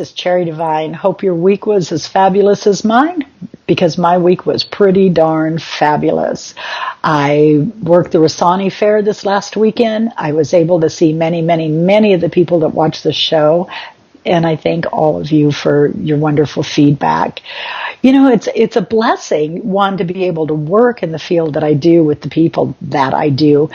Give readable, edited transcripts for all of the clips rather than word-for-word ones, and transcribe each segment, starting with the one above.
This is Cherry Divine. Hope your week was as fabulous as mine, because my week was pretty darn fabulous. I worked the Rossani Fair this last weekend. I was able to see many, many, many of the people that watch the show. And I thank all of you for your wonderful feedback. You know, it's a blessing, one, to be able to work in the field that I do with the people that I do,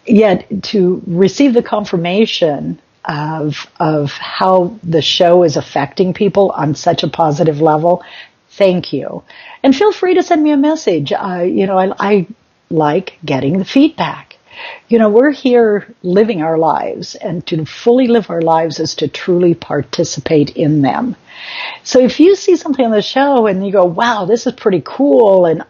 yet to receive the confirmation of how the show is affecting people on such a positive level. Thank you. And feel free to send me a message. I like getting the feedback. You know, we're here living our lives, and to fully live our lives is to truly participate in them. So if you see something on the show and you go, wow, this is pretty cool, and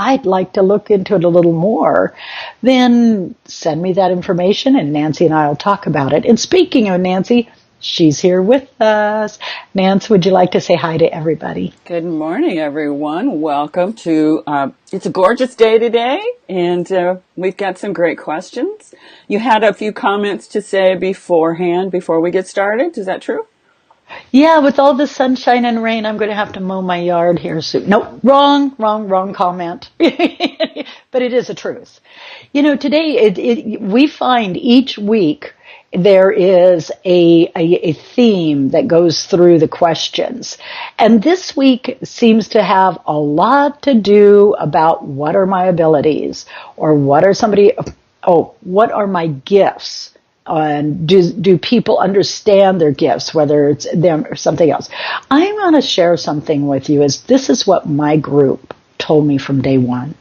I'd like to look into it a little more, then send me that information and Nancy and I will talk about it. And speaking of Nancy, she's here with us. Nance, would you like to say hi to everybody? Good morning, everyone. Welcome to, it's a gorgeous day today, and we've got some great questions. You had a few comments to say beforehand, before we get started. Is that true? Yeah, with all the sunshine and rain, I'm going to have to mow my yard here soon. No, wrong comment. But it is the truth. You know, today we find each week there is a theme that goes through the questions. And this week seems to have a lot to do about what are my abilities, or what are my gifts? And do people understand their gifts, whether it's them or something else? I want to share something with you. This is what my group told me from day one.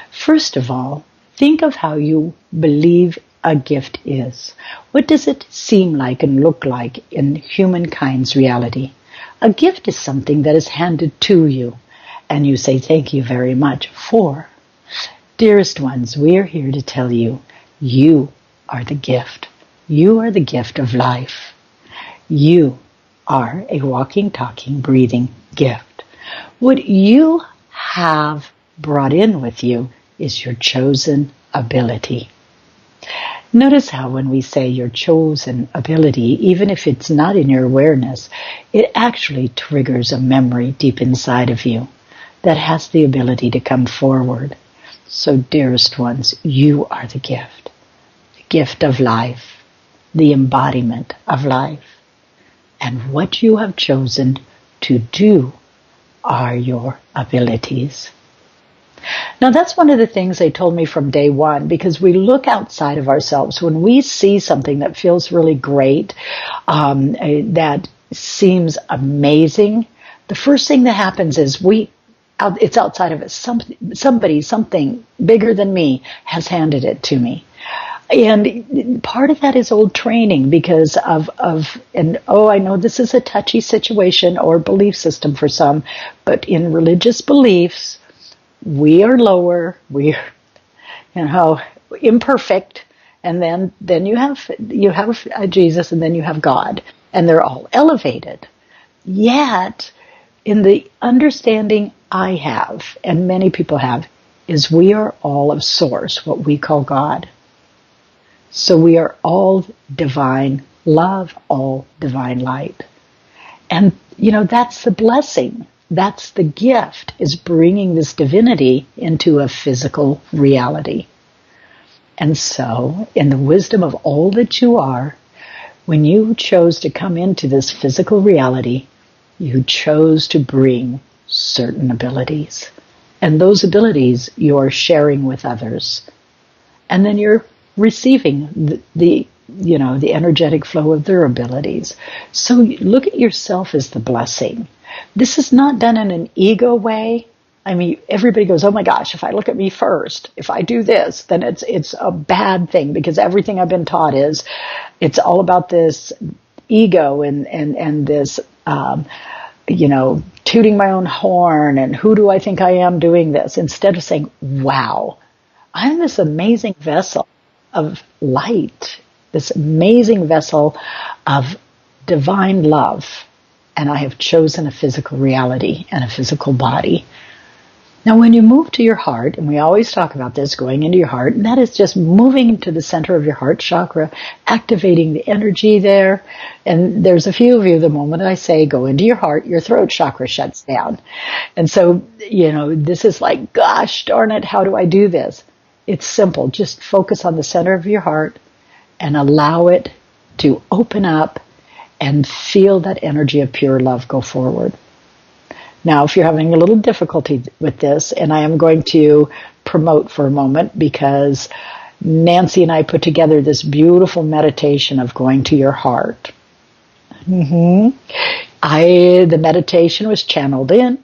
First of all, think of how you believe a gift is. What does it seem like and look like in humankind's reality? A gift is something that is handed to you, and you say thank you very much for. Dearest ones, we are here to tell you, you are the gift. You are the gift of life. You are a walking, talking, breathing gift. What you have brought in with you is your chosen ability. Notice how when we say your chosen ability, even if it's not in your awareness, it actually triggers a memory deep inside of you that has the ability to come forward. So, dearest ones, you are the gift. Gift of life, the embodiment of life. And what you have chosen to do are your abilities. Now, that's one of the things they told me from day one, because we look outside of ourselves. When we see something that feels really great, that seems amazing, the first thing that happens is it's outside of us. Something bigger than me has handed it to me. And part of that is old training because I know this is a touchy situation or belief system for some, but in religious beliefs, we are lower, we're, imperfect, and then you have Jesus, and then you have God, and they're all elevated. Yet, in the understanding I have, and many people have, is we are all of Source, what we call God. So we are all divine love, all divine light. And, that's the blessing. That's the gift, is bringing this divinity into a physical reality. And so, in the wisdom of all that you are, when you chose to come into this physical reality, you chose to bring certain abilities. And those abilities you're sharing with others. And then you're receiving the energetic flow of their abilities. So look at yourself as the blessing. This is not done in an ego way. I mean, everybody goes, oh my gosh, if I look at me first, if I do this, then it's a bad thing, because everything I've been taught is it's all about this ego and this, tooting my own horn and who do I think I am doing this, instead of saying, wow, I'm this amazing vessel of light, this amazing vessel of divine love, and I have chosen a physical reality and a physical body. Now, when you move to your heart, and we always talk about this, going into your heart, and that is just moving to the center of your heart chakra, activating the energy there. And there's a few of you, the moment I say go into your heart, your throat chakra shuts down. And so, this is like, gosh darn it, how do I do this? It's simple. Just focus on the center of your heart and allow it to open up and feel that energy of pure love go forward. Now, if you're having a little difficulty with this, and I am going to promote for a moment because Nancy and I put together this beautiful meditation of going to your heart. The meditation was channeled in,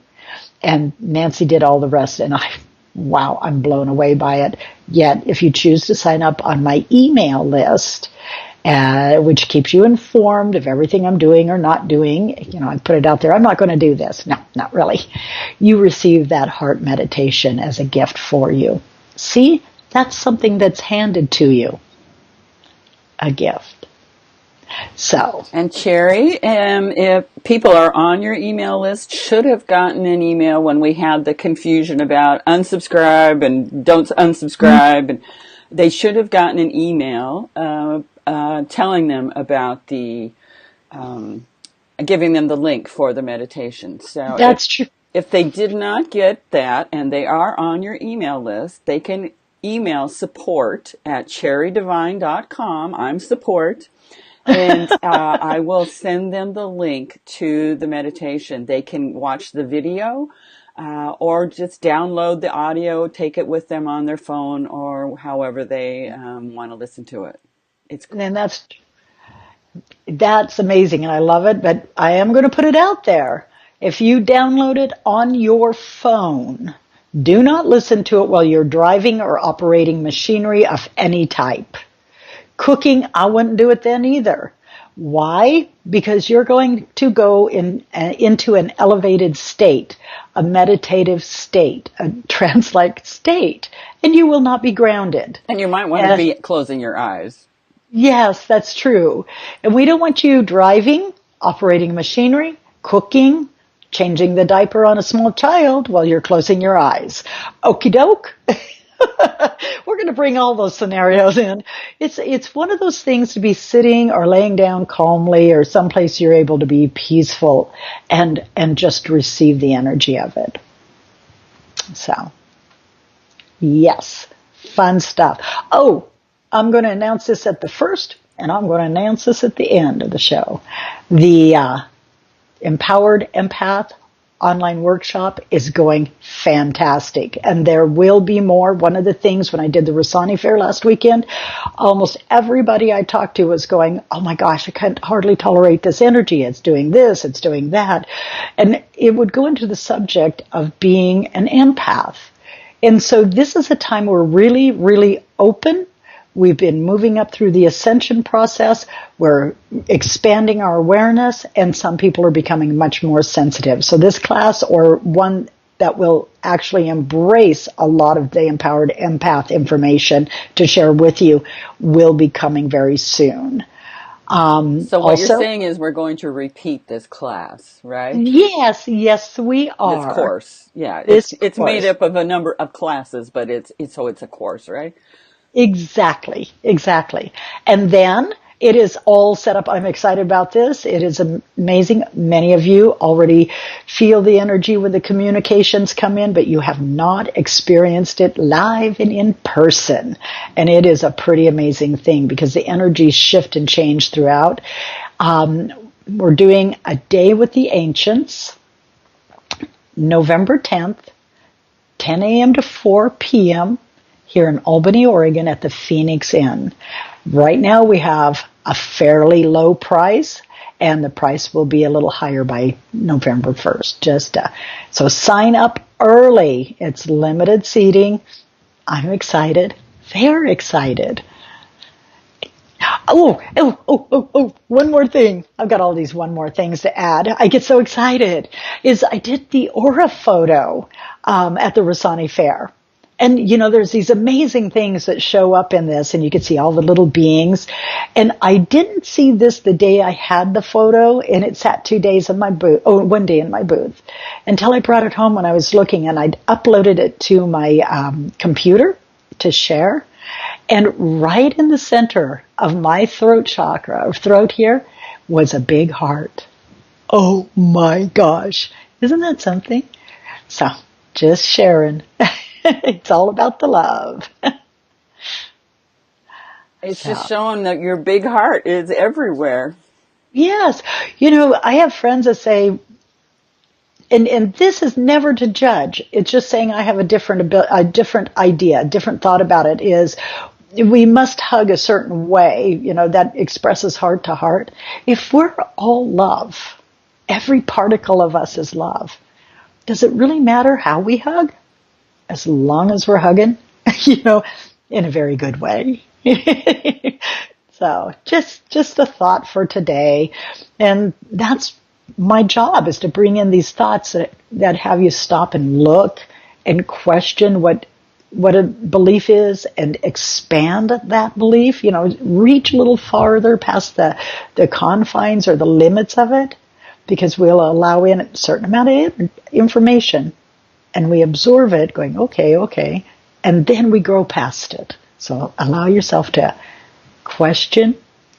and Nancy did all the rest, and I'm blown away by it. Yet, if you choose to sign up on my email list, which keeps you informed of everything I'm doing or not doing. I put it out there. I'm not going to do this. No, not really. You receive that heart meditation as a gift for you. See, that's something that's handed to you. A gift. So. And Cherry, if people are on your email list, should have gotten an email when we had the confusion about unsubscribe and don't unsubscribe. And they should have gotten an email telling them about the, giving them the link for the meditation. So that's true. If they did not get that and they are on your email list, they can email support@cherrydivine.com. I'm support. And I will send them the link to the meditation. They can watch the video or just download the audio, take it with them on their phone, or however they want to listen to it. And that's amazing, and I love it, but I am going to put it out there. If you download it on your phone, do not listen to it while you're driving or operating machinery of any type. Cooking, I wouldn't do it then either. Why? Because you're going to go into an elevated state, a meditative state, a trance-like state, and you will not be grounded. And you might want to be closing your eyes. Yes, that's true. And we don't want you driving, operating machinery, cooking, changing the diaper on a small child while you're closing your eyes. Okie doke. We're going to bring all those scenarios in. It's one of those things to be sitting or laying down calmly or someplace you're able to be peaceful and just receive the energy of it. So, yes, fun stuff. Oh, I'm going to announce this at the first, and I'm going to announce this at the end of the show. The Empowered Empath online workshop is going fantastic, and there will be more. One of the things when I did the Rossani Fair last weekend, almost everybody I talked to was going, oh my gosh, I can't hardly tolerate this energy. It's doing this, it's doing that. And it would go into the subject of being an empath. And so this is a time we're really, really open. We've been moving up through the ascension process. We're expanding our awareness, and some people are becoming much more sensitive. So this class, or one that will actually embrace a lot of the Empowered Empath information to share with you, will be coming very soon. So what you're saying is we're going to repeat this class, right? Yes, we are. This course, yeah. It's made up of a number of classes, but it's a course, right? Exactly. And then it is all set up. I'm excited about this. It is amazing. Many of you already feel the energy when the communications come in, but you have not experienced it live and in person. And it is a pretty amazing thing because the energies shift and change throughout. We're doing a day with the ancients, November 10th, 10 a.m. to 4 p.m., here in Albany, Oregon at the Phoenix Inn. Right now we have a fairly low price, and the price will be a little higher by November 1st. So sign up early. It's limited seating. I'm excited. Very excited. Oh, one more thing. I've got all these one more things to add. I get so excited. I did the aura photo at the Rossani Fair. And, there's these amazing things that show up in this, and you can see all the little beings. And I didn't see this the day I had the photo, and it sat 2 days in my booth, one day in my booth, until I brought it home when I was looking, and I'd uploaded it to my computer to share. And right in the center of my throat chakra, or throat here, was a big heart. Oh my gosh. Isn't that something? So, just sharing. It's all about the love. It's just showing that your big heart is everywhere. Yes. I have friends that say, and this is never to judge. It's just saying I have a different idea, a different thought about it is we must hug a certain way, that expresses heart to heart. If we're all love, every particle of us is love, does it really matter how we hug? As long as we're hugging, in a very good way. So just a thought for today. And that's my job, is to bring in these thoughts that have you stop and look and question what a belief is and expand that belief, reach a little farther past the confines or the limits of it, because we'll allow in a certain amount of information. And we absorb it going, okay, and then we grow past it. So allow yourself to question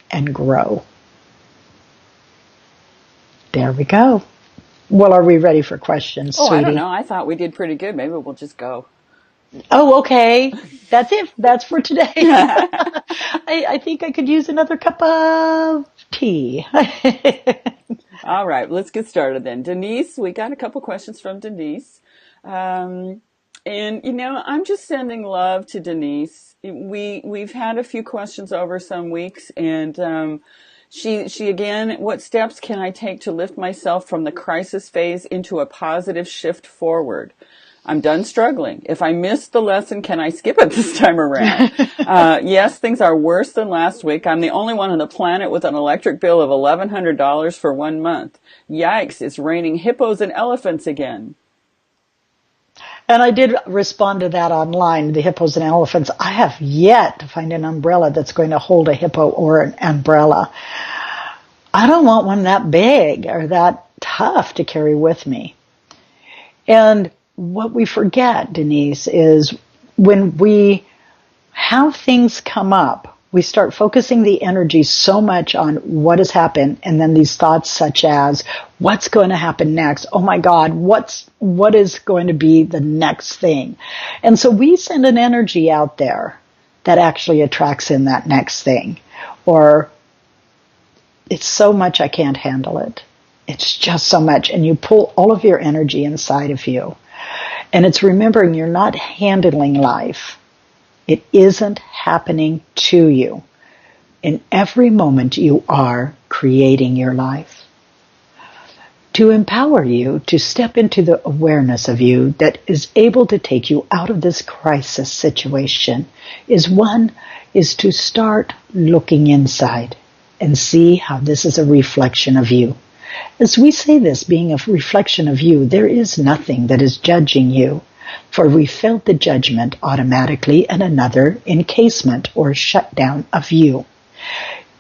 and grow. There we go. Well, are we ready for questions, sweetie? I don't know. I thought we did pretty good. Maybe we'll just go. Oh, okay. That's it. That's for today. I think I could use another cup of tea. All right, let's get started then. Denise, we got a couple questions from Denise. And I'm just sending love to Denise. We've had a few questions over some weeks, and she again, what steps can I take to lift myself from the crisis phase into a positive shift forward? I'm done struggling. If I missed the lesson, can I skip it this time around? Yes, things are worse than last week. I'm the only one on the planet with an electric bill of $1,100 for 1 month. Yikes, it's raining hippos and elephants again. And I did respond to that online, the hippos and elephants. I have yet to find an umbrella that's going to hold a hippo or an umbrella. I don't want one that big or that tough to carry with me. And what we forget, Denise, is when we have things come up, we start focusing the energy so much on what has happened, and then these thoughts such as, what's going to happen next? Oh my God, what is going to be the next thing? And so we send an energy out there that actually attracts in that next thing. Or, it's so much I can't handle it. It's just so much. And you pull all of your energy inside of you. And it's remembering you're not handling life. It isn't happening to you. In every moment you are creating your life. To empower you to step into the awareness of you that is able to take you out of this crisis situation is to start looking inside and see how this is a reflection of you. As we say this being a reflection of you, there is nothing that is judging you. For we felt the judgment automatically and another encasement or shutdown of you.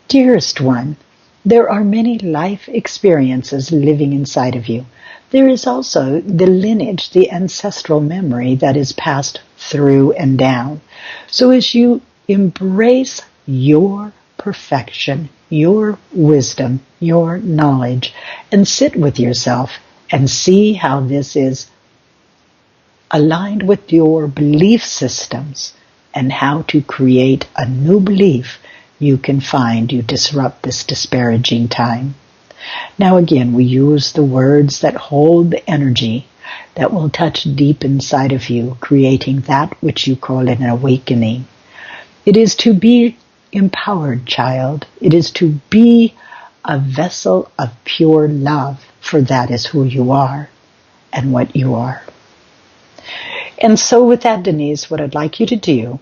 Dearest one, there are many life experiences living inside of you. There is also the lineage, the ancestral memory that is passed through and down. So as you embrace your perfection, your wisdom, your knowledge, and sit with yourself and see how this is aligned with your belief systems and how to create a new belief you can find you disrupt this disparaging time. Now again, we use the words that hold the energy that will touch deep inside of you, creating that which you call an awakening. It is to be empowered, child. It is to be a vessel of pure love, for that is who you are and what you are. And so with that, Denise, what I'd like you to do,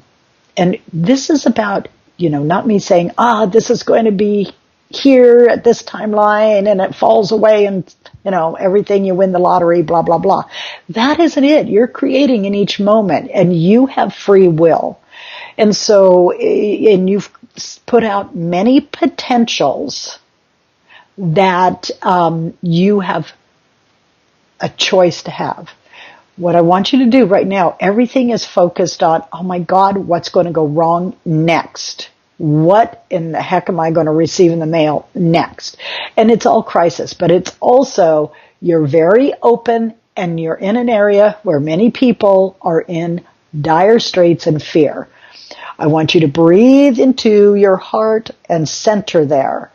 and this is about, not me saying, this is going to be here at this timeline and it falls away in everything, you win the lottery, blah, blah, blah. That isn't it. You're creating in each moment, and you have free will. And so, and you've put out many potentials that you have a choice to have. What I want you to do right now, everything is focused on, oh my God, what's going to go wrong next? What in the heck am I going to receive in the mail next? And it's all crisis, but it's also, you're very open and you're in an area where many people are in dire straits and fear. I want you to breathe into your heart and center there.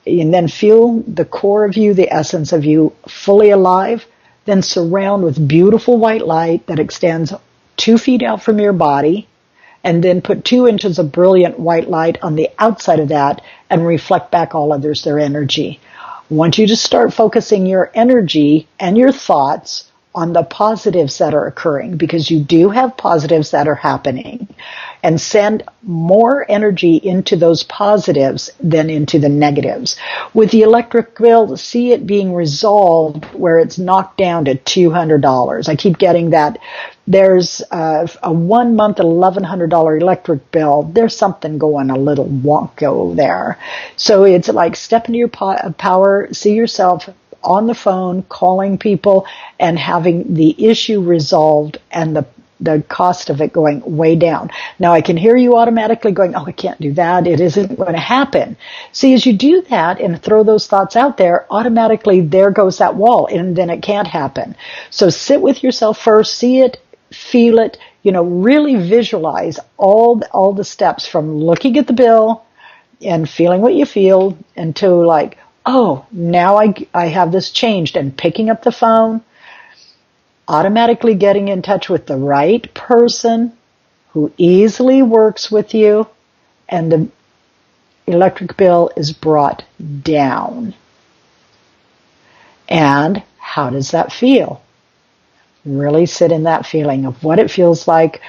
And then feel the core of you, the essence of you, fully alive. Then surround with beautiful white light that extends 2 feet out from your body. And then put 2 inches of brilliant white light on the outside of that and reflect back all others their energy. I want you to start focusing your energy and your thoughts on the positives that are occurring, because you do have positives that are happening, and send more energy into those positives than into the negatives. With the electric bill, see it being resolved where it's knocked down to $200. I keep getting that. There's a 1 month $1,100 electric bill. There's something going a little wonko there. So it's like step into your power, see yourself on the phone, calling people, and having the issue resolved and the cost of it going way down. Now I can hear you automatically going, oh, I can't do that. It isn't going to happen. See, as you do that and throw those thoughts out there, automatically there goes that wall, and then it can't happen. So sit with yourself first, see it, feel it, really visualize all the steps from looking at the bill and feeling what you feel until like, oh, now I have this changed, and picking up the phone, automatically getting in touch with the right person who easily works with you, and the electric bill is brought down. And how does that feel? Really sit in that feeling of what it feels like,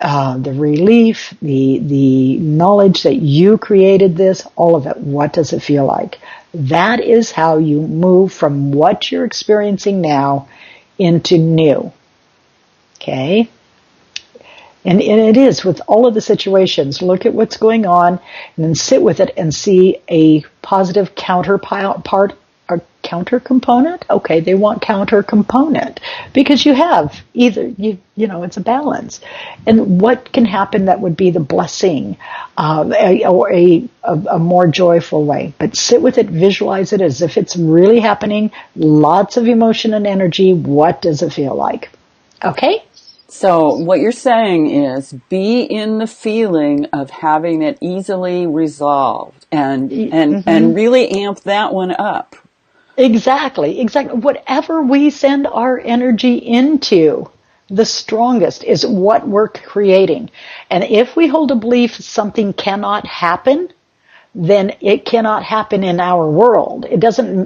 the relief, the knowledge that you created this, all of it. What does it feel like? That is how you move from what you're experiencing now into new. Okay? And it is with all of the situations. Look at what's going on and then sit with it and see a positive counterpart or counter component. Okay, they want counter component because you have either, it's a balance. And what can happen that would be the blessing or a more joyful way. But sit with it, visualize it as if it's really happening. Lots of emotion and energy. What does it feel like? Okay? So what you're saying is be in the feeling of having it easily resolved and really amp that one up. Exactly. Whatever we send our energy into, the strongest is what we're creating. And if we hold a belief something cannot happen, then it cannot happen in our world.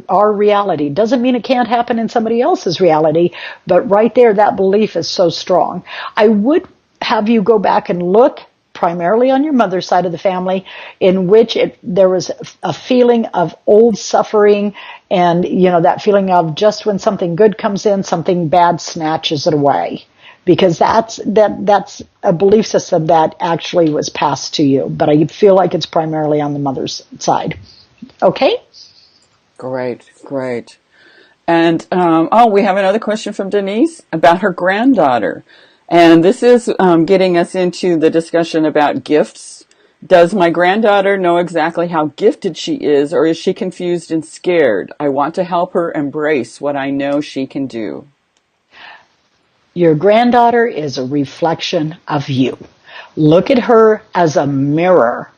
Our reality doesn't mean it can't happen in somebody else's reality, but right there, that belief is so strong. I would have you go back and look primarily on your mother's side of the family, in which there was a feeling of old suffering, and that feeling of just when something good comes in, something bad snatches it away, because that's a belief system that actually was passed to you. But I feel like it's primarily on the mother's side. Okay? Great. And we have another question from Denise about her granddaughter. And this is getting us into the discussion about gifts. Does my granddaughter know exactly how gifted she is, or is she confused and scared? I want to help her embrace what I know she can do. Your granddaughter is a reflection of you. Look at her as a mirror.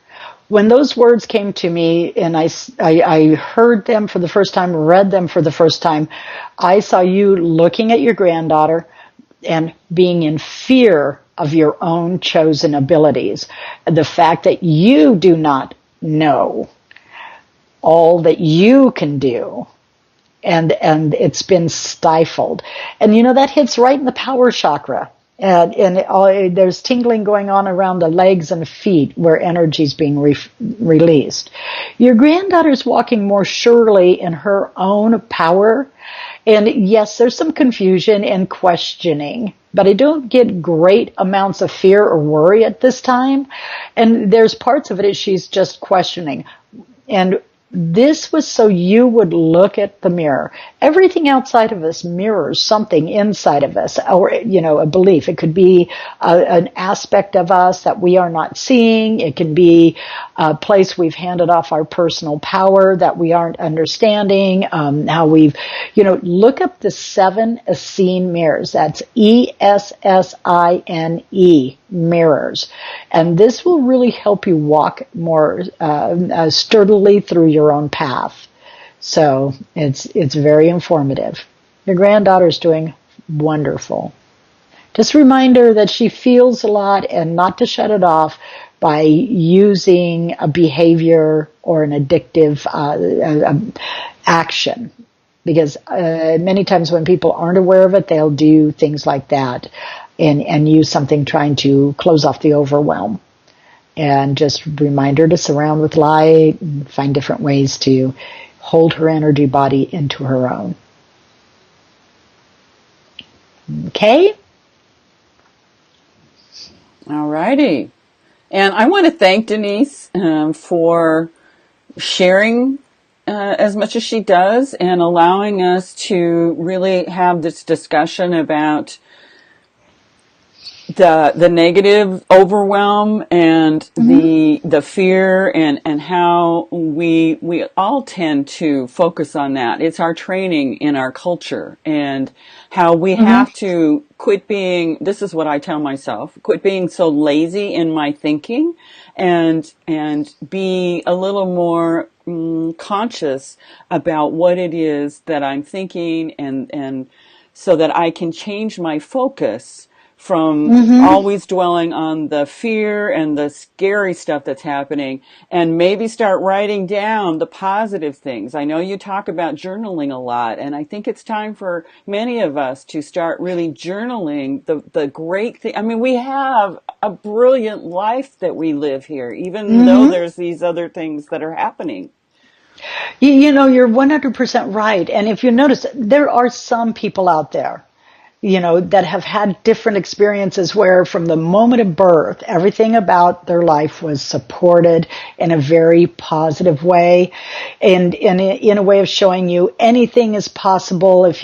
When those words came to me and I heard them for the first time, read them for the first time, I saw you looking at your granddaughter and being in fear of your own chosen abilities. The fact that you do not know all that you can do. And it's been stifled. And that hits right in the power chakra. There's tingling going on around the legs and feet where energy is being released. Your granddaughter's walking more surely in her own power. And yes, there's some confusion and questioning, but I don't get great amounts of fear or worry at this time. And there's parts of it she's just questioning. And this was so you would look at the mirror. Everything outside of us mirrors something inside of us, or, a belief. It could be an aspect of us that we are not seeing. It can be a place we've handed off our personal power that we aren't understanding. How we've, look up the 7 Essene mirrors. That's ESSINE mirrors. And this will really help you walk more sturdily through your own path. So it's very informative. Your granddaughter's doing wonderful. Just a reminder that she feels a lot and not to shut it off by using a behavior or an addictive action. Because many times when people aren't aware of it, they'll do things like that and use something trying to close off the overwhelm. And just remind her to surround with light and find different ways to hold her energy body into her own. Okay? All righty. And I want to thank Denise for sharing as much as she does and allowing us to really have this discussion about the negative overwhelm and the fear and how we all tend to focus on that. It's our training in our culture and how we have to quit being, this is what I tell myself, quit being so lazy in my thinking and be a little more conscious about what it is that I'm thinking and so that I can change my focus from always dwelling on the fear and the scary stuff that's happening and maybe start writing down the positive things. I know you talk about journaling a lot, and I think it's time for many of us to start really journaling the great thing. I mean, we have a brilliant life that we live here, even though there's these other things that are happening. You're 100% right. And if you notice, there are some people out there that have had different experiences where from the moment of birth, everything about their life was supported in a very positive way and in a way of showing you anything is possible if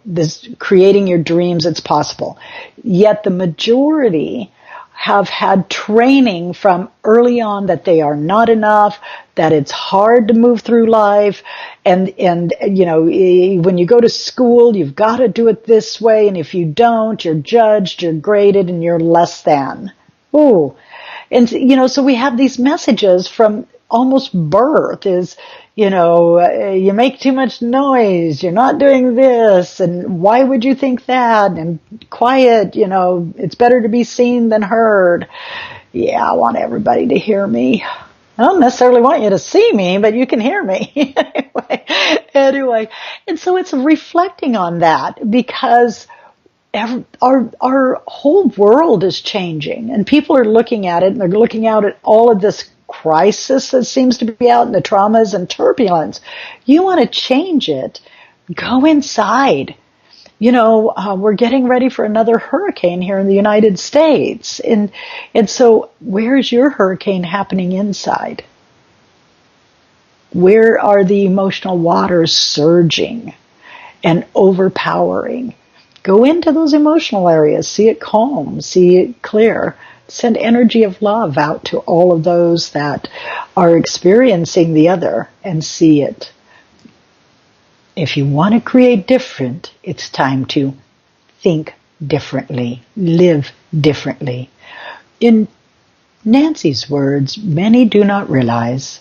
this creating your dreams, it's possible. Yet the majority have had training from early on that they are not enough, that it's hard to move through life. And when you go to school, you've got to do it this way. And if you don't, you're judged, you're graded, and you're less than. Ooh. And, so we have these messages from almost birth is, you make too much noise, you're not doing this, and why would you think that? And quiet, it's better to be seen than heard. Yeah, I want everybody to hear me. I don't necessarily want you to see me, but you can hear me. Anyway. And so it's reflecting on that because our whole world is changing and people are looking at it and they're looking out at all of this crisis that seems to be out and the traumas and turbulence. You want to change it, go inside. We're getting ready for another hurricane here in the United States. And so where's your hurricane happening inside? Where are the emotional waters surging and overpowering? Go into those emotional areas, see it calm, see it clear. Send energy of love out to all of those that are experiencing the other and see it. If you want to create different, it's time to think differently, live differently. In Nancy's words, many do not realize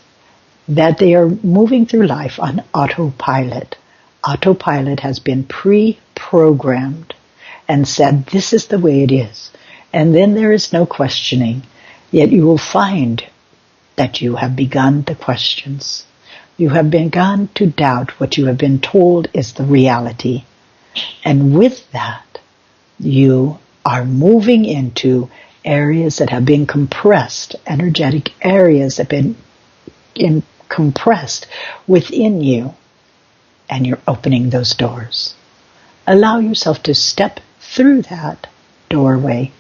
that they are moving through life on autopilot. Autopilot has been pre-programmed and said, this is the way it is. And then there is no questioning. Yet you will find that you have begun the questions. You have begun to doubt what you have been told is the reality. And with that, you are moving into areas that have been compressed, energetic areas that have been compressed within you, and you're opening those doors. Allow yourself to step through that doorway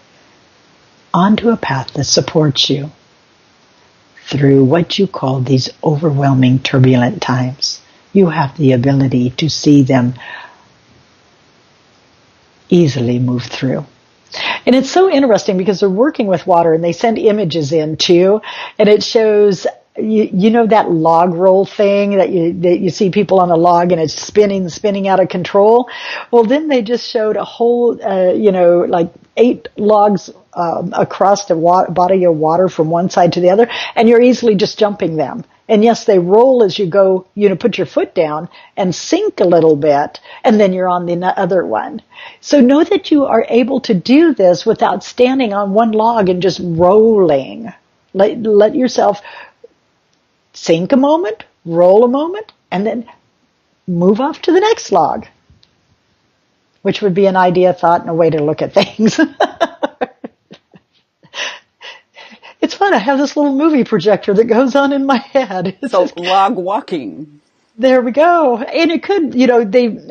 onto a path that supports you through what you call these overwhelming, turbulent times. You have the ability to see them easily move through. And it's so interesting because they're working with water and they send images in too, and it shows, you know, that log roll thing that you see people on a log and it's spinning out of control. Well, then they just showed a whole, like 8 logs across the body of water from one side to the other, and you're easily just jumping them. And yes, they roll as you go, put your foot down and sink a little bit, and then you're on the other one. So know that you are able to do this without standing on one log and just rolling. Let yourself sink a moment, roll a moment, and then move off to the next log, which would be an idea, thought, and a way to look at things. It's fun. I have this little movie projector that goes on in my head. So log walking. There we go. And it could,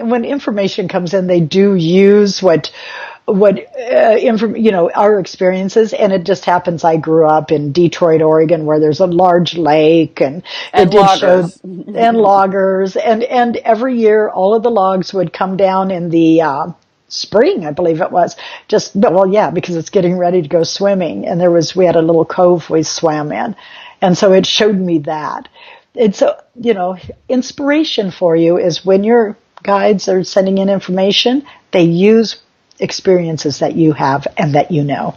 when information comes in, they do use our experiences, and it just happens. I grew up in Detroit, Oregon, where there's a large lake, and it did loggers. and loggers, and every year all of the logs would come down in the spring, I believe it was. Because it's getting ready to go swimming, and we had a little cove we swam in, and so it showed me that. And so, inspiration for you is when your guides are sending in information, they use experiences that you have and that you know.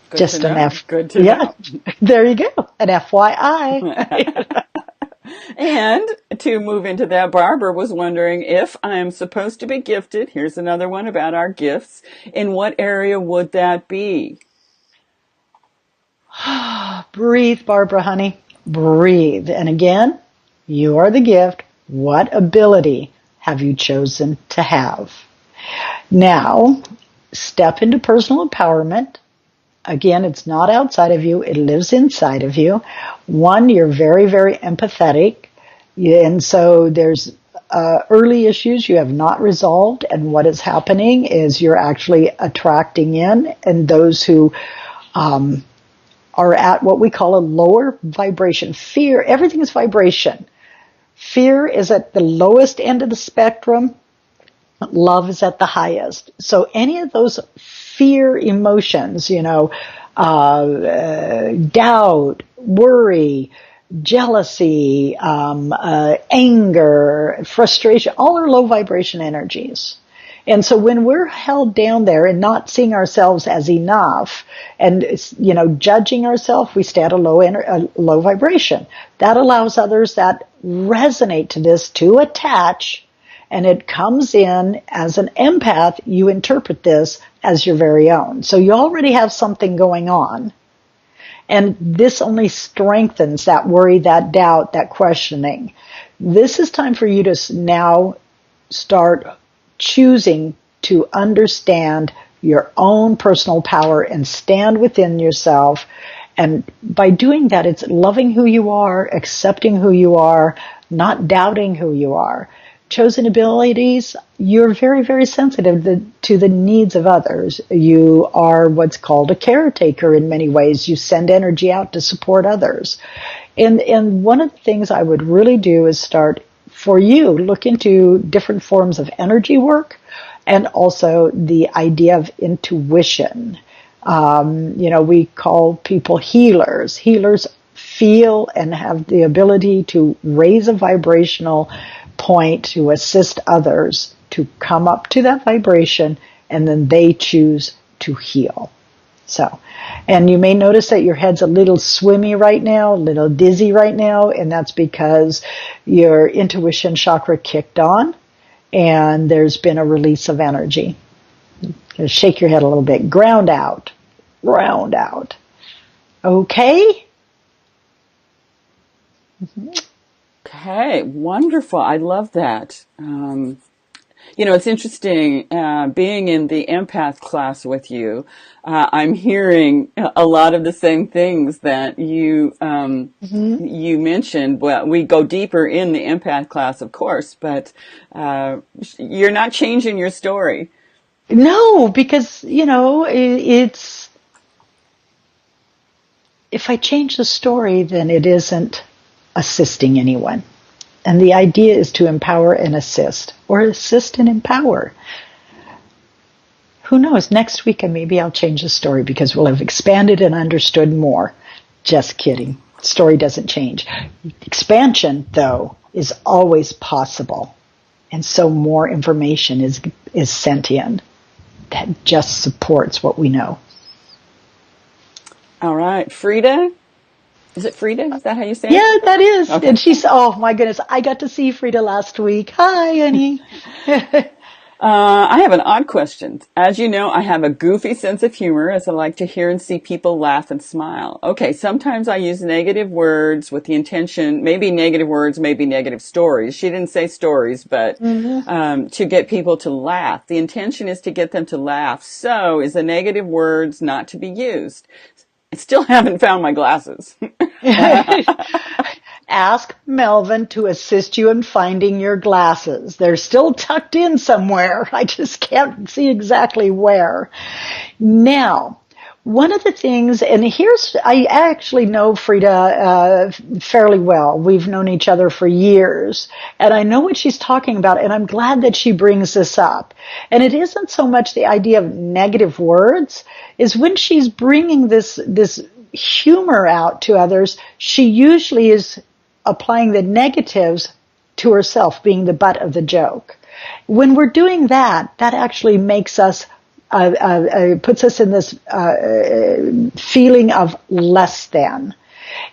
Good Just to an know. F. Good to know. There you go. An FYI. And to move into that, Barbara was wondering if I am supposed to be gifted. Here's another one about our gifts. In what area would that be? Breathe, Barbara, honey. Breathe. And again, you are the gift. What ability have you chosen to have? Now, step into personal empowerment. Again, it's not outside of you. It lives inside of you. One, you're very, very empathetic. And so there's early issues you have not resolved. And what is happening is you're actually attracting in, and those who are at what we call a lower vibration. Fear, everything is vibration. Fear is at the lowest end of the spectrum. Love is at the highest. So any of those fear emotions, doubt, worry, jealousy, anger, frustration, all are low vibration energies. And so when we're held down there and not seeing ourselves as enough and, judging ourselves, we stay at a low vibration. That allows others that resonate to this to attach, and it comes in as an empath. You interpret this as your very own. So you already have something going on. And this only strengthens that worry, that doubt, that questioning. This is time for you to now start choosing to understand your own personal power and stand within yourself. And by doing that, it's loving who you are, accepting who you are, not doubting who you are. Chosen abilities, you're very, very sensitive to the needs of others. You are what's called a caretaker in many ways. You send energy out to support others. And one of the things I would really do is start, for you, look into different forms of energy work and also the idea of intuition. We call people healers. Healers feel and have the ability to raise a vibrational point to assist others to come up to that vibration, and then they choose to heal. So, and you may notice that your head's a little swimmy right now, a little dizzy right now, and that's because your intuition chakra kicked on and there's been a release of energy. Just shake your head a little bit. Ground out. Ground out. Okay? Okay, wonderful. I love that. It's interesting being in the empath class with you. I'm hearing a lot of the same things that Mhm. you mentioned. Well, we go deeper in the empath class, of course, but you're not changing your story. No, because, it's, if I change the story, then it isn't assisting anyone. And the idea is to empower and assist, or assist and empower. Who knows? Next week, maybe I'll change the story because we'll have expanded and understood more. Just kidding. Story doesn't change. Expansion, though, is always possible. And so more information is sent in that just supports what we know. All right, Frida. Is it Frida? Is that how you say it? Yeah, that is. Okay. And oh my goodness, I got to see Frida last week. Hi, honey. I have an odd question. As you know, I have a goofy sense of humor as I like to hear and see people laugh and smile. Okay, sometimes I use negative words with the intention, maybe negative words, maybe negative stories. She didn't say stories, but to get people to laugh. The intention is to get them to laugh. So is the negative words not to be used? I still haven't found my glasses. Ask Melvin to assist you in finding your glasses. They're still tucked in somewhere. I just can't see exactly where. Now, one of the things, and I actually know Frida fairly well. We've known each other for years, and I know what she's talking about, and I'm glad that she brings this up. And it isn't so much the idea of negative words, is when she's bringing this humor out to others, she usually is applying the negatives to herself, being the butt of the joke. When we're doing that, that actually makes us, puts us in this feeling of less than.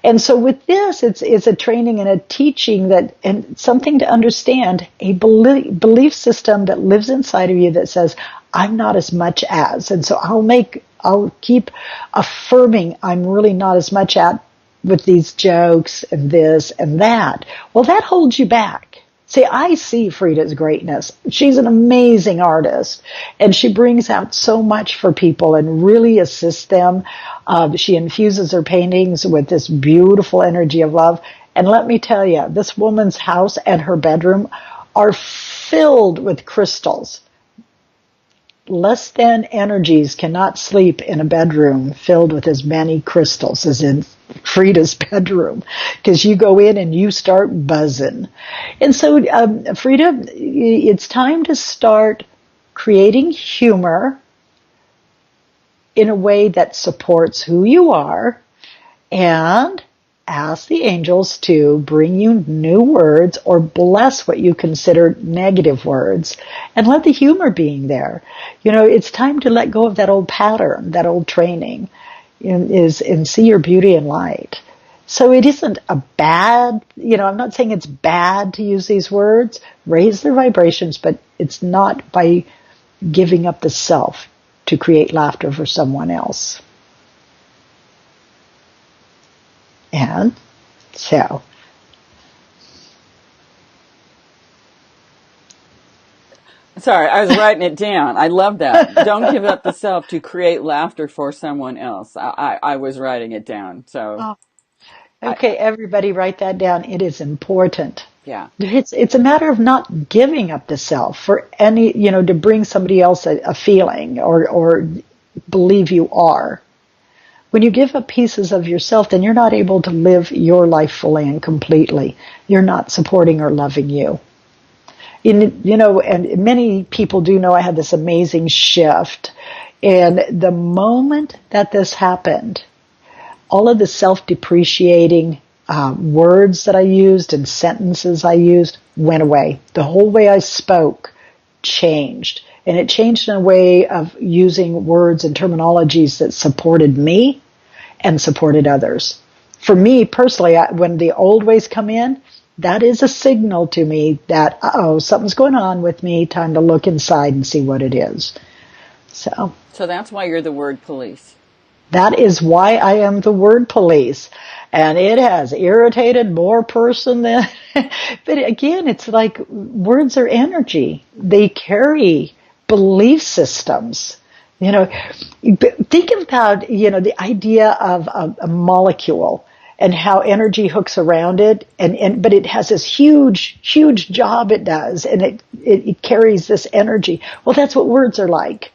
And so with this, it's a training and a teaching and something to understand, a belief system that lives inside of you that says, I'm not as much as. And so I'll keep affirming I'm really not as much at with these jokes and this and that. Well, that holds you back. See, I see Frida's greatness. She's an amazing artist, and she brings out so much for people and really assists them. She infuses her paintings with this beautiful energy of love. And let me tell you, this woman's house and her bedroom are filled with crystals. Less than energies cannot sleep in a bedroom filled with as many crystals as in Frida's bedroom, because you go in and you start buzzing. And so, Frida, it's time to start creating humor in a way that supports who you are, and ask the angels to bring you new words or bless what you consider negative words, and let the humor being there. It's time to let go of that old pattern, that old training, and see your beauty and light. So it isn't a bad, I'm not saying it's bad to use these words, raise their vibrations, but it's not by giving up the self to create laughter for someone else. And so. Sorry, I was writing it down. I love that. Don't give up the self to create laughter for someone else. I was writing it down. So. Okay, everybody write that down. It is important. Yeah. It's a matter of not giving up the self for any, to bring somebody else a feeling or believe you are. When you give up pieces of yourself, then you're not able to live your life fully and completely. You're not supporting or loving you. And many people do know I had this amazing shift. And the moment that this happened, all of the self-depreciating words that I used and sentences I used went away. The whole way I spoke changed. And it changed in a way of using words and terminologies that supported me and supported others. For me personally, when the old ways come in, that is a signal to me that, something's going on with me. Time to look inside and see what it is. So that's why you're the word police. That is why I am the word police. And it has irritated more person than, but again, it's like words are energy. They carry belief systems. You know, think about, the idea of a molecule and how energy hooks around it. But it has this huge, huge job it does. And it carries this energy. Well, that's what words are like.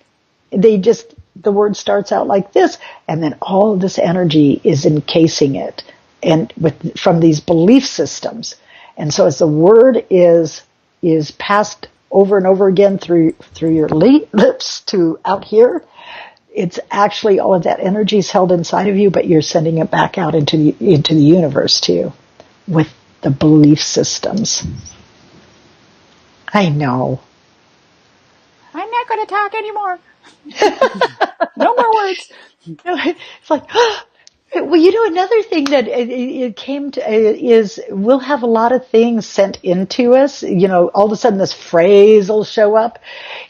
The word starts out like this, and then all of this energy is encasing it, and from these belief systems. And so as the word is passed over and over again through your lips to out here, it's actually all of that energy is held inside of you, but you're sending it back out into the universe too, with the belief systems. I know. I'm not going to talk anymore. No more words. It's like, well, another thing that it came to is we'll have a lot of things sent into us. All of a sudden this phrase will show up,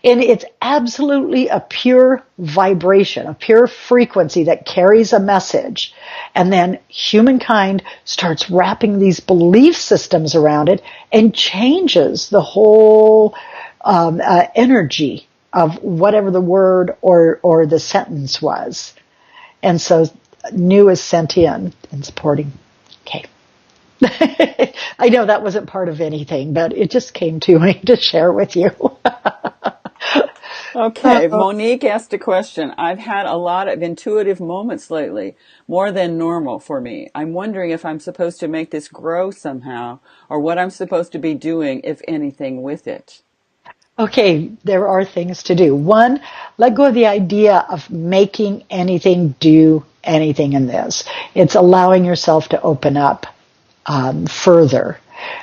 and it's absolutely a pure vibration, a pure frequency that carries a message. And then humankind starts wrapping these belief systems around it and changes the whole energy of whatever the word or the sentence was. And so new is sent in and supporting. Okay. I know that wasn't part of anything, but it just came to me to share with you. Okay, Monique asked a question. I've had a lot of intuitive moments lately, more than normal for me. I'm wondering if I'm supposed to make this grow somehow, or what I'm supposed to be doing, if anything, with it. Okay, there are things to do. One, let go of the idea of making anything do anything in this. It's allowing yourself to open up further.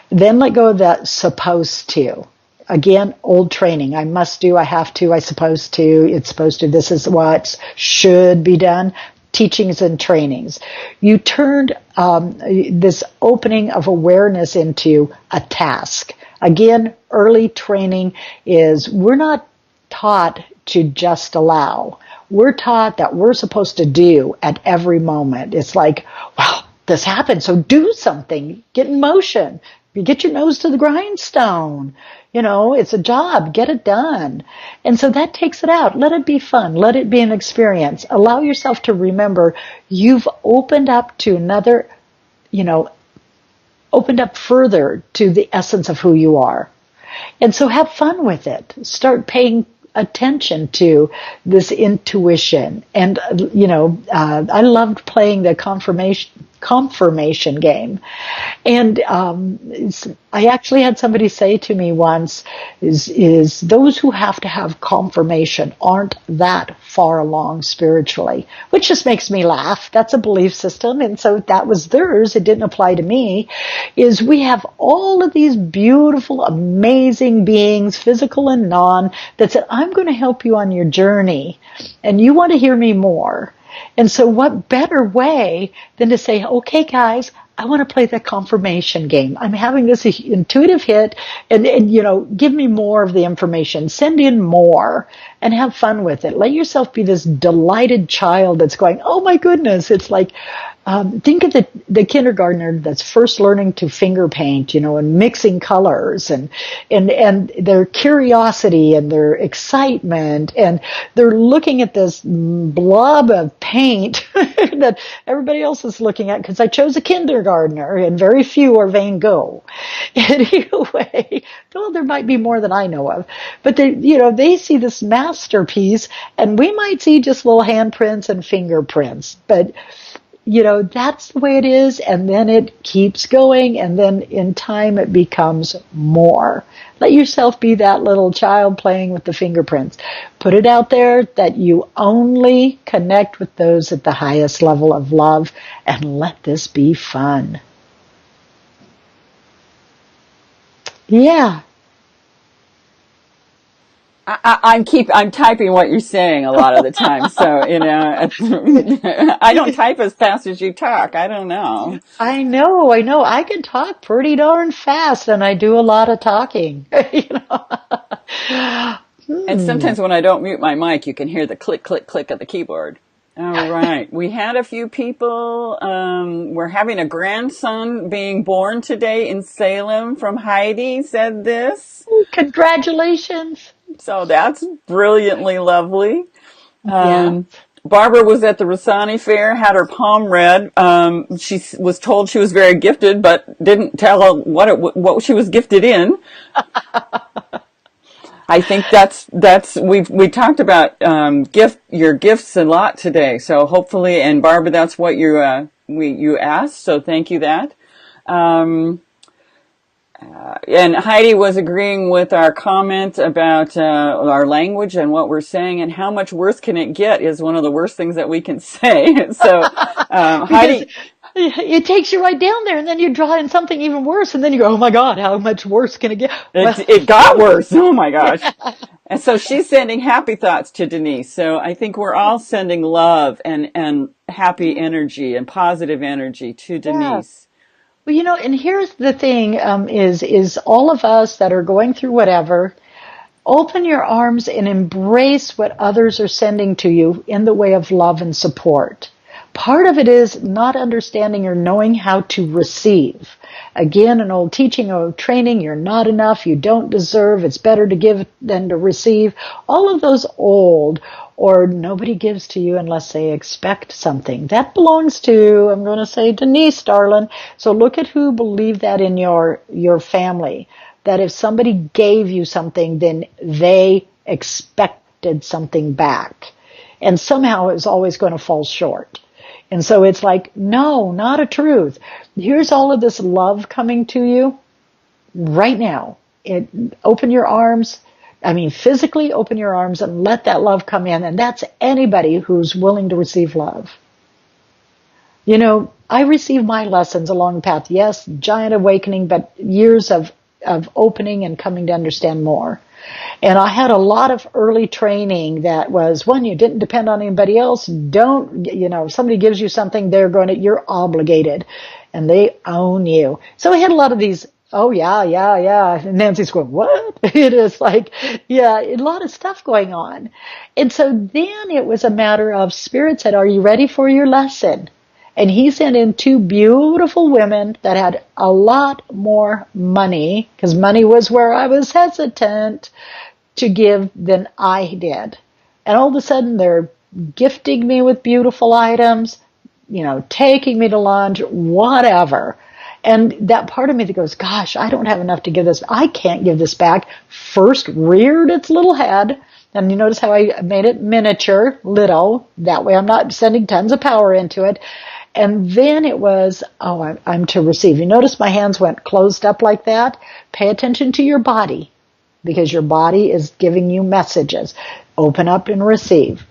Then let go of that supposed to. Again, old training. I must do, I have to, I supposed to, it's supposed to, this is what should be done. Teachings and trainings. You turned this opening of awareness into a task. Again, early training is we're not taught to just allow. We're taught that we're supposed to do at every moment. It's like, well, this happened, so do something. Get in motion. Get your nose to the grindstone. It's a job. Get it done. And so that takes it out. Let it be fun. Let it be an experience. Allow yourself to remember you've opened up to another, opened up further to the essence of who you are. And so have fun with it. Start paying attention to this intuition. And, I loved playing the confirmation game. And I actually had somebody say to me once, is those who have to have confirmation aren't that far along spiritually, which just makes me laugh. That's a belief system. And so that was theirs. It didn't apply to me. Is we have all of these beautiful, amazing beings, physical and non, that said, I'm going to help you on your journey. And you want to hear me more. And so what better way than to say, okay, guys, I want to play the confirmation game. I'm having this intuitive hit and give me more of the information. Send in more and have fun with it. Let yourself be this delighted child that's going, oh my goodness. It's like, think of the kindergartner that's first learning to finger paint, and mixing colors and their curiosity and their excitement, and they're looking at this blob of paint that everybody else is looking at because I chose a kindergartner and very few are Van Gogh. Anyway, well, there might be more than I know of, but they see this masterpiece and we might see just little handprints and fingerprints, but that's the way it is, and then it keeps going, and then in time it becomes more. Let yourself be that little child playing with the fingerprints. Put it out there that you only connect with those at the highest level of love, and let this be fun. Yeah. I'm typing what you're saying a lot of the time. So, I don't type as fast as you talk. I don't know. I know. I can talk pretty darn fast and I do a lot of talking, And sometimes when I don't mute my mic, you can hear the click, click, click of the keyboard. All right. We had a few people. We're having a grandson being born today in Salem from Heidi said this. Congratulations. So that's brilliantly lovely. Yeah. Barbara was at the Rossani Fair, had her palm read. She was told she was very gifted, but didn't tell her what she was gifted in. I think we talked about your gifts a lot today. So hopefully, and Barbara, that's what you asked. So thank you that. Um, and Heidi was agreeing with our comment about our language and what we're saying, and how much worse can it get is one of the worst things that we can say. So Because Heidi, it takes you right down there, and then you draw in something even worse, and then you go, "Oh my God, how much worse can it get?" Well, it got worse. Oh my gosh. And so she's sending happy thoughts to Denise. So I think we're all sending love and happy energy and positive energy to yeah. Denise. Well, and here's the thing: is all of us that are going through whatever, open your arms and embrace what others are sending to you in the way of love and support. Part of it is not understanding or knowing how to receive. Again, an old teaching, old training, you're not enough, you don't deserve, it's better to give than to receive. All of those old, or nobody gives to you unless they expect something. That belongs to, I'm going to say, Denise, darling. So look at who believed that in your family. That if somebody gave you something, then they expected something back. And somehow it's always going to fall short. And so it's like, no, not a truth. Here's all of this love coming to you right now. Open your arms. I mean, physically open your arms and let that love come in. And that's anybody who's willing to receive love. I received my lessons along the path. Yes, giant awakening, but years of opening and coming to understand more. And I had a lot of early training that was, one, you didn't depend on anybody else. Don't, if somebody gives you something, you're obligated and they own you. So I had a lot of these, oh yeah, yeah, yeah. And Nancy's going, what? It is like, yeah, a lot of stuff going on. And so then it was a matter of Spirit said, are you ready for your lesson? And he sent in two beautiful women that had a lot more money, because money was where I was hesitant to give than I did. And all of a sudden they're gifting me with beautiful items, taking me to lunch, whatever. And that part of me that goes, gosh, I don't have enough to give this. I can't give this back. First reared its little head. And you notice how I made it miniature, little. That way I'm not sending tons of power into it. And then it was, I'm to receive. You notice my hands went closed up like that? Pay attention to your body, because your body is giving you messages. Open up and receive.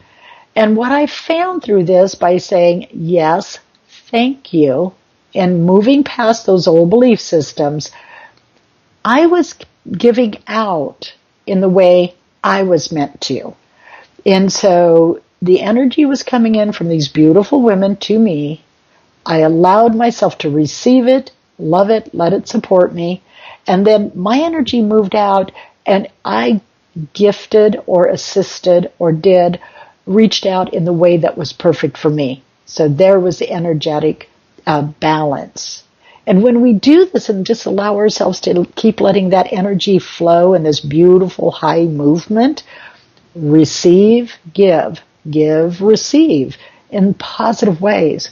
And what I found through this, by saying, yes, thank you, and moving past those old belief systems, I was giving out in the way I was meant to. And so the energy was coming in from these beautiful women to me. I allowed myself to receive it, love it, let it support me. And then my energy moved out, and I gifted or assisted or reached out in the way that was perfect for me. So there was the energetic balance. And when we do this and just allow ourselves to keep letting that energy flow in this beautiful high movement, receive, give, receive in positive ways,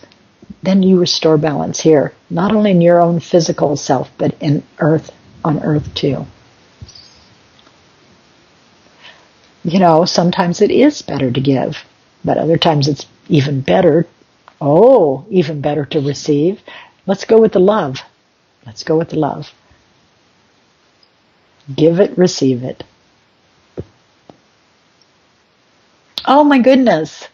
then you restore balance here, not only in your own physical self, but on earth too. Sometimes it is better to give, but other times it's even better to receive. Let's go with the love. Let's go with the love. Give it, receive it. Oh my goodness.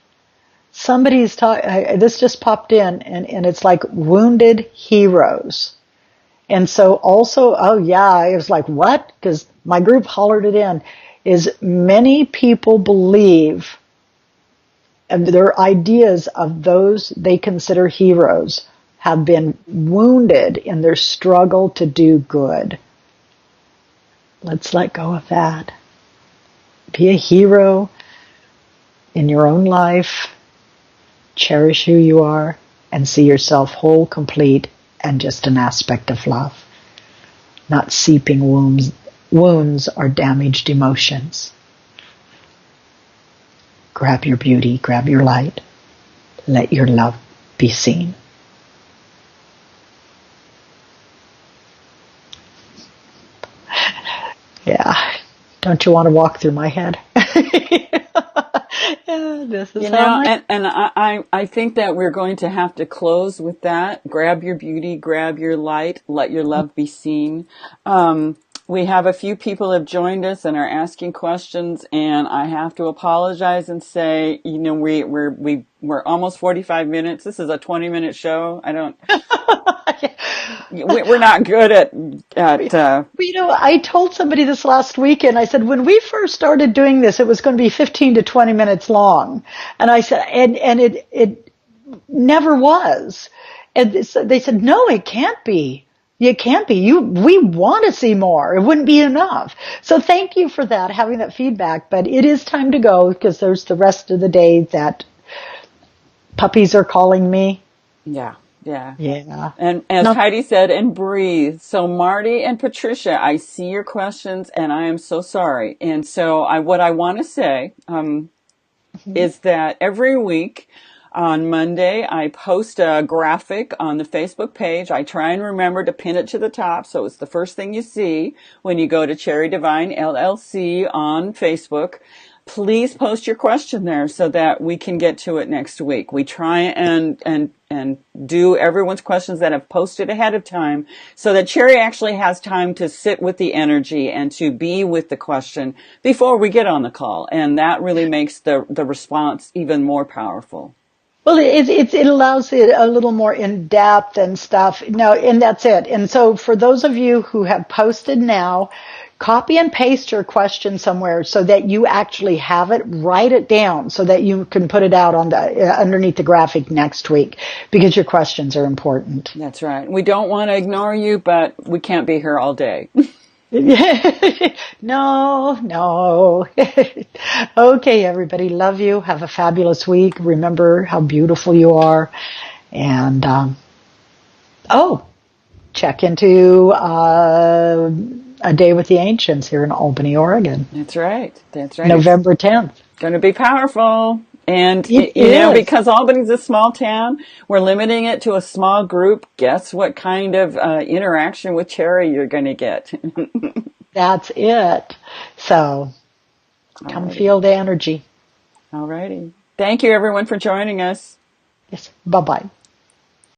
Somebody's talking, this just popped in, and it's like wounded heroes. And so also, oh yeah, I was like, what? Because my group hollered it in, is many people believe, and their ideas of those they consider heroes have been wounded in their struggle to do good. Let's let go of that. Be a hero in your own life. Cherish who you are and see yourself whole, complete, and just an aspect of love, not seeping wounds or damaged emotions. Grab your beauty, grab your light. Let your love be seen. Yeah. Don't you want to walk through my head? This is I think that we're going to have to close with that. Grab your beauty, grab your light, let your love be seen. We have a few people have joined us and are asking questions, and I have to apologize and say, we're almost 45 minutes. This is a 20-minute show. We're not good at I told somebody this last weekend. I said, when we first started doing this, it was going to be 15 to 20 minutes long. And I said, and it never was. And they said, no, it can't be. It can't be. We want to see more. It wouldn't be enough. So thank you for that, having that feedback. But it is time to go because there's the rest of the day that puppies are calling me. Yeah. Yeah. And as Heidi said, and breathe. So Marty and Patricia, I see your questions and I am so sorry. And so what I want to say, is that every week on Monday, I post a graphic on the Facebook page. I try and remember to pin it to the top, so it's the first thing you see when you go to Cherry Divine LLC on Facebook. Please post your question there so that we can get to it next week. We try and do everyone's questions that have posted ahead of time so that Cherry actually has time to sit with the energy and to be with the question before we get on the call. And that really makes the response even more powerful. Well, it allows it a little more in depth and stuff. No, and that's it. And so for those of you who have posted now, copy and paste your question somewhere so that you actually have it. Write it down so that you can put it out on the underneath the graphic next week because your questions are important. That's right. We don't want to ignore you, but we can't be here all day. No. Okay, everybody. Love you. Have a fabulous week. Remember how beautiful you are. And, check into A Day with the Ancients here in Albany, Oregon. That's right. November 10th. Going to be powerful. And, because Albany's a small town, we're limiting it to a small group. Guess what kind of interaction with Cherry you're going to get? That's it. So come feel the energy. All righty. Thank you, everyone, for joining us. Yes. Bye-bye.